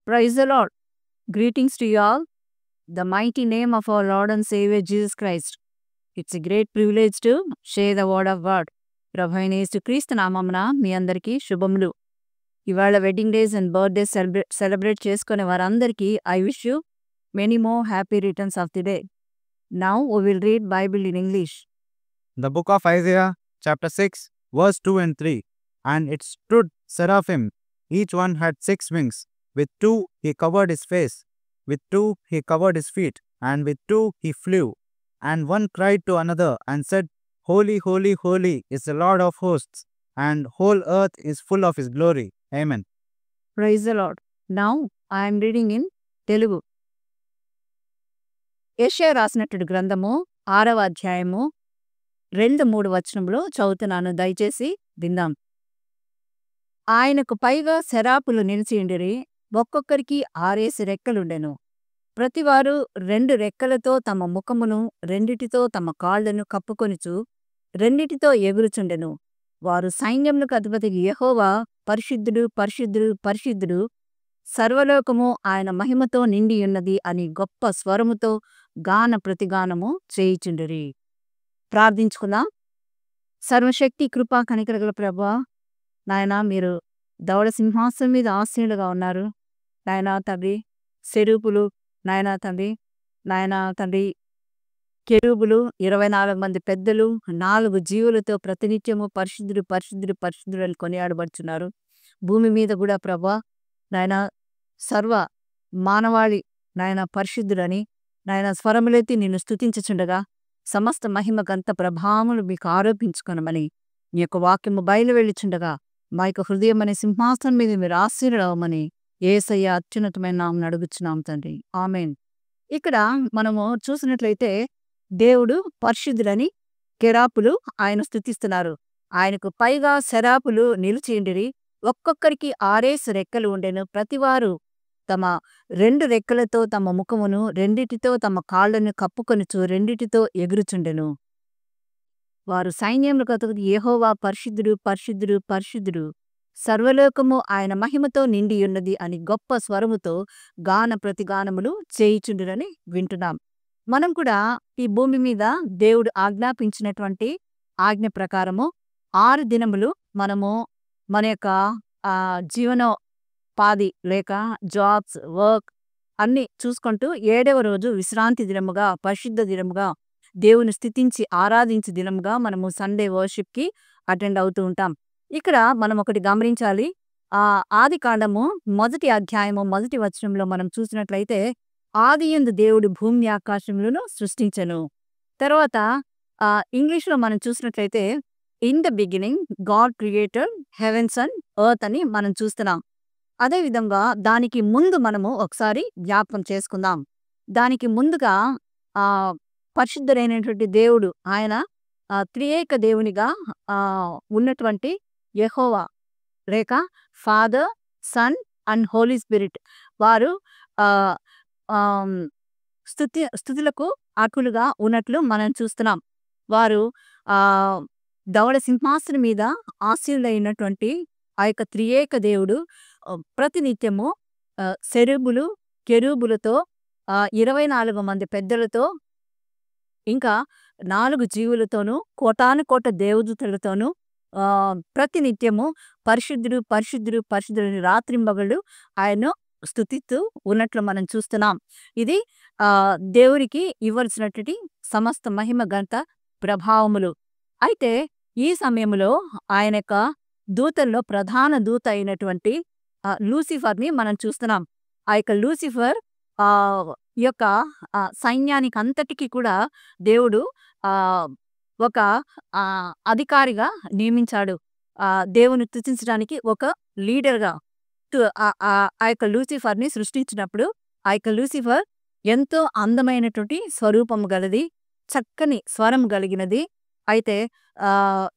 Praise the Lord. Greetings to you all. The mighty name of our Lord and Savior Jesus Christ. It's a great privilege to share the word of God. ప్రభు అయిన యేసుక్రీస్తు నామమున మీ అందరికీ శుభములు. ఇవాళ wedding days and birthdays celebrate చేసుకునే వారందరికీ I wish you many more happy returns of the day. Now we will read Bible in English. The book of Isaiah, chapter 6, verse 2 and 3. And it stood seraphim, each one had 6 wings. With 2 he covered his face, with 2 he covered his feet, and with 2 he flew. And one cried to another and said, Holy, holy, holy is the Lord of hosts, and whole earth is full of his glory. Amen. Praise the Lord. Now I am reading in Telugu. యెషయా రాసినటువంటి గ్రంథము 6వ అధ్యాయము 2-3 వచనంలో చదువుతున్నాను, దయచేసి విందాం. ఆయనకు పైగా శరాపులు నిలిచియుండిరి, ఒక్కొక్కరికి 6 రెక్కలుండెను. ప్రతివారు 2 రెక్కలతో తమ ముఖమును, రెండిటితో తమ కాళ్లను కప్పుకొనుచు, రెండిటితో ఎగురుచుండెను. వారు సైన్యములకు అధిపతి యెహోవా పరిశుద్ధుడు, పరిశుద్ధుడు, పరిశుద్ధుడు, సర్వలోకము ఆయన మహిమతో నిండియున్నది అని గొప్ప స్వరముతో గాన ప్రతిగానము చేయుచుండిరి. ప్రార్థించుకుందాం. సర్వశక్తి, కృపా, కనికరగల ప్రభువా, నాయనా, మీరు ధవళ సింహాసనం మీద ఆసీనులుగా ఉన్నారు. నాయనా తండ్రి, సెరూపులు, నాయనా తండ్రి, నాయనా తండ్రి, కెరూబులు, 24 మంది పెద్దలు, 4 జీవులతో ప్రతినిత్యము పరిశుద్ధుడు, పరిశుద్ధుడు, పరిశుద్ధుడు అని కొనియాడబడుచున్నారు. భూమి మీద కూడా ప్రభువా, నాయనా, సర్వ మానవాళి నాయన పరిశుద్ధుడని నాయన స్వరములెత్తి నిన్ను స్తుతించుచుండగా, సమస్త మహిమ గంత ప్రభావములు మీకు ఆరోపించుకొనమని మీ యొక్క వాక్యము బయలు వెళ్ళుచుండగా, మా యొక్క హృదయం అనే సింహాసనం మీద మీరు ఆశీర్వదమని యేసయ్య అత్యున్నతమైన నామమున అడుగుచున్నాం తండ్రి. ఆమేన్. ఇక్కడ మనము చూసినట్లయితే దేవుడు పరిశుద్ధుడని కెరాపులు ఆయన స్తుతిస్తున్నారు. ఆయనకు పైగా శరాపులు నిలిచియుండిరి, ఒక్కొక్కరికి 6 రెక్కలు ఉండెను. ప్రతివారు తమ 2 రెక్కలతో తమ ముఖమును, రెండిటితో తమ కాళ్లను కప్పుకొనుచు, రెండిటితో ఎగురుచుండెను. వారు సైన్యములకు అధిపతి యెహోవా పరిశుద్ధుడు, పరిశుద్ధుడు, పరిశుద్ధుడు, సర్వలోకము ఆయన మహిమతో నిండియున్నది అని గొప్ప స్వరముతో గాన ప్రతిగానములు చేయుచుండురని వింటున్నాం. మనం కూడా ఈ భూమి మీద దేవుడు ఆజ్ఞాపించినటువంటి ఆజ్ఞ ప్రకారము 6 దినములు మనము మన యొక్క జీవనోపాధి లేక జాబ్స్, వర్క్ అన్నీ చూసుకుంటూ 7వ రోజు విశ్రాంతి దినముగా, పరిశుద్ధ దినముగా, దేవుని స్తుతించి ఆరాధించే దినముగా మనము సండే వర్షిప్కి అటెండ్ అవుతూ ఉంటాం. ఇక్కడ మనం ఒకటి గమనించాలి. ఆదికాండము 1వ అధ్యాయము 1వ వచనంలో మనం చూసినట్లయితే, ఆదియందు దేవుడు భూమి ఆకాశములను సృష్టించెను. తర్వాత ఇంగ్లీష్లో మనం చూసినట్లయితే, in the beginning God created heavens and earth అని మనం చూస్తున్నాం. అదేవిధంగా దానికి ముందు మనము ఒకసారి జ్ఞాపకం చేసుకుందాం. దానికి ముందుగా పరిశుద్ధుడైనటువంటి దేవుడు, ఆయన త్రియేక దేవునిగా ఉన్నటువంటి యెహోవా లేక father, son and holy spirit వారు స్తుతులకు అర్హులుగా ఉన్నట్లు మనం చూస్తున్నాం. వారు ధవళ సింహాసనం మీద ఆసీనులైనటువంటి ఆ యొక్క త్రియేక దేవుడు ప్రతినిత్యము సెరూబులు, కెరూబులతో 24 మంది పెద్దలతో, ఇంకా 4 జీవులతోనూ, కోటానుకోట దేవదూతలతోనూ ప్రతినిత్యము పరిశుద్ధుడు, పరిశుద్ధుడు, పరిశుద్ధుడు రాత్రింబగళ్ళు ఆయన్ను స్తుతిస్తూ ఉన్నట్లు మనం చూస్తున్నాం. ఇది దేవునికి ఇవ్వాల్సినటువంటి సమస్త మహిమ ఘనత ప్రభావములు. అయితే ఈ సమయంలో ఆయన యొక్క దూతల్లో ప్రధాన దూత అయినటువంటి లూసిఫర్ని మనం చూస్తున్నాం. ఆ యొక్క లూసిఫర్ యొక్క సైన్యానికి అంతటికీ కూడా దేవుడు ఒక అధికారిగా నియమించాడు. దేవుని స్తుతించడానికి ఒక లీడర్గా ఆ యొక్క లూసిఫర్ని సృష్టించినప్పుడు, ఆ యొక్క లూసిఫర్ ఎంతో అందమైనటువంటి స్వరూపము గలది, చక్కని స్వరం కలిగినది. అయితే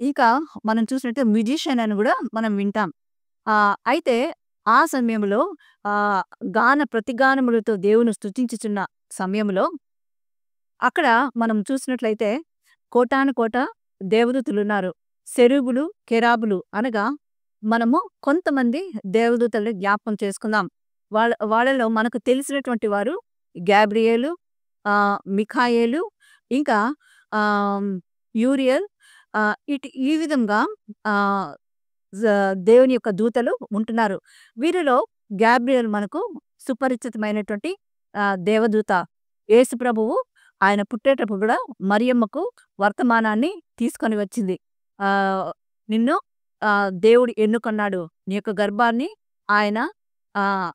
ఇంకా మనం చూసినట్టు మ్యూజిషియన్ అని కూడా మనం వింటాం. అయితే ఆ సమయంలో గాన ప్రతిగానములతో దేవుని స్తుతించుచున్న సమయంలో అక్కడ మనం చూసినట్లయితే కోటానుకోట దేవదూతలున్నారు. సెరూబులు, కెరాబులు అనగా మనము కొంతమంది దేవదూతల్ని జ్ఞాపకం చేసుకుందాం. వాళ్ళలో మనకు తెలిసినటువంటి వారు గాబ్రియేలు, మిఖాయేలు, ఇంకా ఆహ్, యూరియల్, ఈ విధంగా ఆహ్, జ దేవుని యొక్క దూతలు ఉంటున్నారు. వీరిలో గాబ్రియెల్ మనకు సుపరిచితమైనటువంటి దేవదూత. యేసు ప్రభువు ఆయన పుట్టేటప్పుడు కూడా మరియమ్మకు వర్తమానాన్ని తీసుకొని వచ్చింది. ఆహ్, నిన్ను దేవుడు ఎన్నుకున్నాడు. నీ యొక్క గర్భాన్ని ఆయన ఆహ్,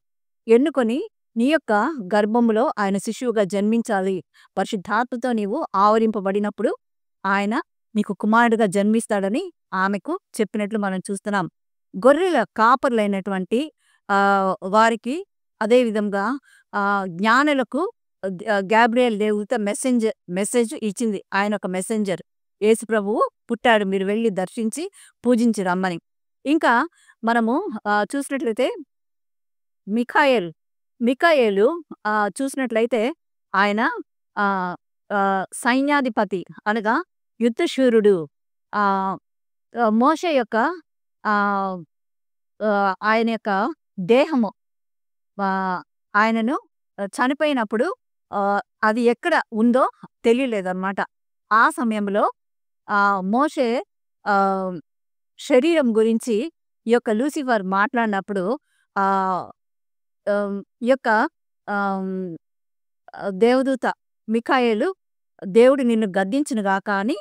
ఎన్నుకొని నీ యొక్క గర్భములో ఆయన శిశువుగా జన్మించాలి. పరిశుద్ధాత్మతో నీవు ఆవరింపబడినప్పుడు ఆయన నీకు కుమారుడిగా జన్మిస్తాడని ఆమెకు చెప్పినట్లు మనం చూస్తున్నాం. గొర్రెల కాపరులైనటువంటి వారికి అదే విధంగా జ్ఞానులకు గాబ్రియెల్ దేవదూత మెసేజ్ ఇచ్చింది. ఆయన ఒక మెసెంజర్. యేసు ప్రభువు పుట్టాడు, మీరు వెళ్ళి దర్శించి పూజించి రమ్మని. ఇంకా మనము చూసినట్లయితే మిఖాయేలు చూసినట్లయితే ఆయన సైన్యాధిపతి అనగా యుద్ధశూరుడు. మోషే యొక్క ఆయన యొక్క దేహము ఆయనను చనిపోయినప్పుడు అది ఎక్కడ ఉందో తెలియలేదన్నమాట. ఆ సమయంలో మోషే శరీరం గురించి ఈ యొక్క లూసిఫర్ మాట్లాడినప్పుడు ఈ యొక్క దేవదూత మిఖాయేలు దేవుడు నిన్ను గద్దించును గాక అని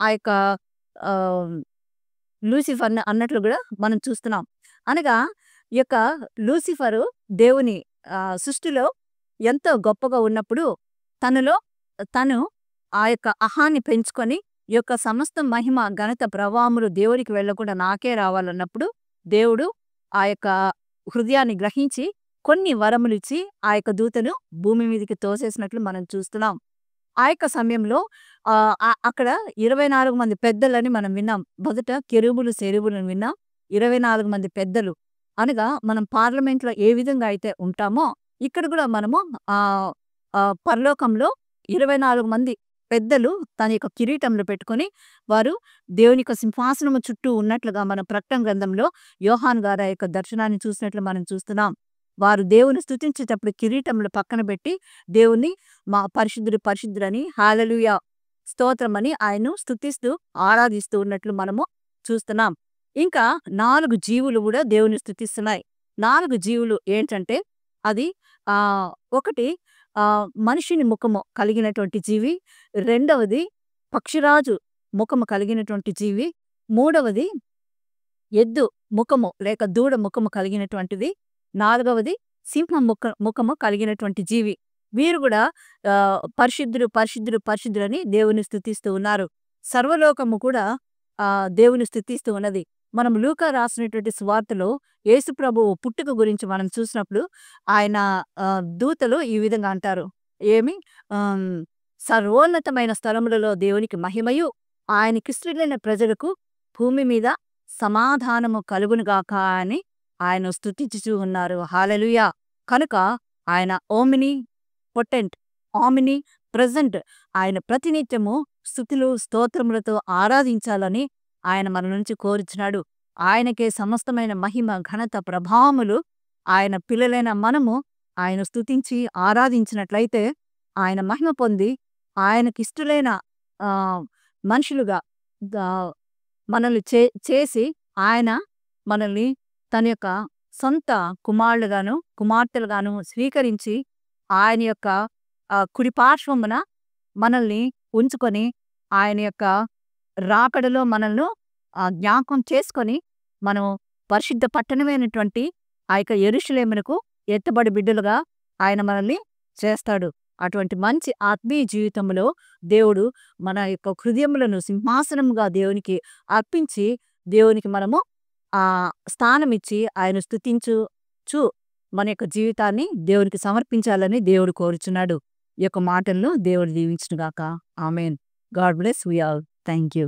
ఆ యొక్క లూసిఫర్ని అన్నట్లు కూడా మనం చూస్తున్నాం. అనగా ఈ యొక్క లూసిఫరు దేవుని సృష్టిలో ఎంతో గొప్పగా ఉన్నప్పుడు తను ఆ యొక్క అహాన్ని పెంచుకొని ఈ యొక్క సమస్త మహిమ ఘనత ప్రభావములు దేవునికి వెళ్ళకుండా నాకే రావాలన్నప్పుడు దేవుడు ఆ యొక్క హృదయాన్ని గ్రహించి కొన్ని వరములు ఇచ్చి ఆ యొక్క దూతను భూమి మీదకి తోసేసినట్లు మనం చూస్తున్నాం. ఆ యొక్క సమయంలో అక్కడ 24 మంది పెద్దలని మనం విన్నాం. మొదట కెరూబులు సెరూబులను విన్నాం. 24 మంది పెద్దలు అనగా మనం పార్లమెంట్లో ఏ విధంగా అయితే ఉంటామో ఇక్కడ కూడా మనము పరలోకంలో 24 మంది పెద్దలు తన యొక్క కిరీటంలో పెట్టుకొని వారు దేవుని యొక్క సింహాసనము చుట్టూ ఉన్నట్లుగా మన ప్రకటన గ్రంథంలో యోహాను గారి యొక్క దర్శనాన్ని చూసినట్లు మనం చూస్తున్నాం. వారు దేవుని స్తుతించేటప్పుడు కిరీటంలో పక్కన పెట్టి దేవుని మా పరిశుద్ధుడు పరిశుద్ధుడని హల్లెలూయా స్తోత్రం అని ఆయన్ను స్తుతిస్తూ ఆరాధిస్తూ ఉన్నట్లు మనము చూస్తున్నాం. ఇంకా 4 జీవులు కూడా దేవుని స్తుతిస్తున్నాయి. 4 జీవులు ఏంటంటే అది ఒకటి మనిషిని ముఖము కలిగినటువంటి జీవి, రెండవది పక్షిరాజు ముఖము కలిగినటువంటి జీవి, మూడవది ఎద్దు ముఖము లేక దూడ ముఖము కలిగినటువంటిది, నాలుగవది సింహం ముఖము కలిగినటువంటి జీవి. వీరు కూడా పరిశుద్ధుడు పరిశుద్ధుడు పరిశుద్ధుడని దేవుని స్తుతిస్తూ ఉన్నారు. సర్వలోకము కూడా దేవుని స్తుతిస్తూ ఉన్నది. మనం లూకా రాసినటువంటి సువార్తలో యేసు ప్రభువు పుట్టుక గురించి మనం చూసినప్పుడు ఆయన దూతలు ఈ విధంగా అంటారు. ఏమి సర్వోన్నతమైన స్థలములలో దేవునికి మహిమయు ఆయనకిష్టులైన ప్రజలకు భూమి మీద సమాధానము కలుగునుగాక అని ఆయన స్తుతించుచూ ఉన్నారు. హల్లెలూయా. కనుక ఆయన ఓమిని పొటెంట్, ఆమిని ప్రెజెంట్, ఆయన ప్రతినిత్యము స్తుతులు స్తోత్రములతో ఆరాధించాలని ఆయన మన నుంచి కోరుచున్నాడు. ఆయనకే సమస్తమైన మహిమ ఘనత ప్రభావములు. ఆయన పిల్లలైన మనము ఆయన స్తుతించి ఆరాధించినట్లయితే ఆయన మహిమ పొంది ఆయనకిష్టులైన మనుషులుగా మనల్ని చేసి ఆయన మనల్ని తన యొక్క సొంత కుమారులుగాను కుమార్తెలుగాను స్వీకరించి ఆయన యొక్క కుడి పార్శ్వమున మనల్ని ఉంచుకొని ఆయన యొక్క రాకడలో మనల్ని జ్ఞాపకం చేసుకొని మనం పరిశుద్ధ పట్టణమైనటువంటి ఆ యొక్క యెరూషలేమునకు ఎత్తబడి బిడ్డలుగా ఆయన మనల్ని చేస్తాడు. అటువంటి మంచి ఆత్మీయ జీవితంలో దేవుడు మన యొక్క హృదయములను సింహాసనముగా దేవునికి అర్పించి దేవునికి మనము స్థానం ఇచ్చి ఆయన స్తుతించు మన యొక్క జీవితాన్ని దేవునికి సమర్పించాలని దేవుడు కోరుచున్నాడు. ఈ యొక్క మాటలను దేవుడు దీవించును గాక. Amen. God bless we all. Thank you.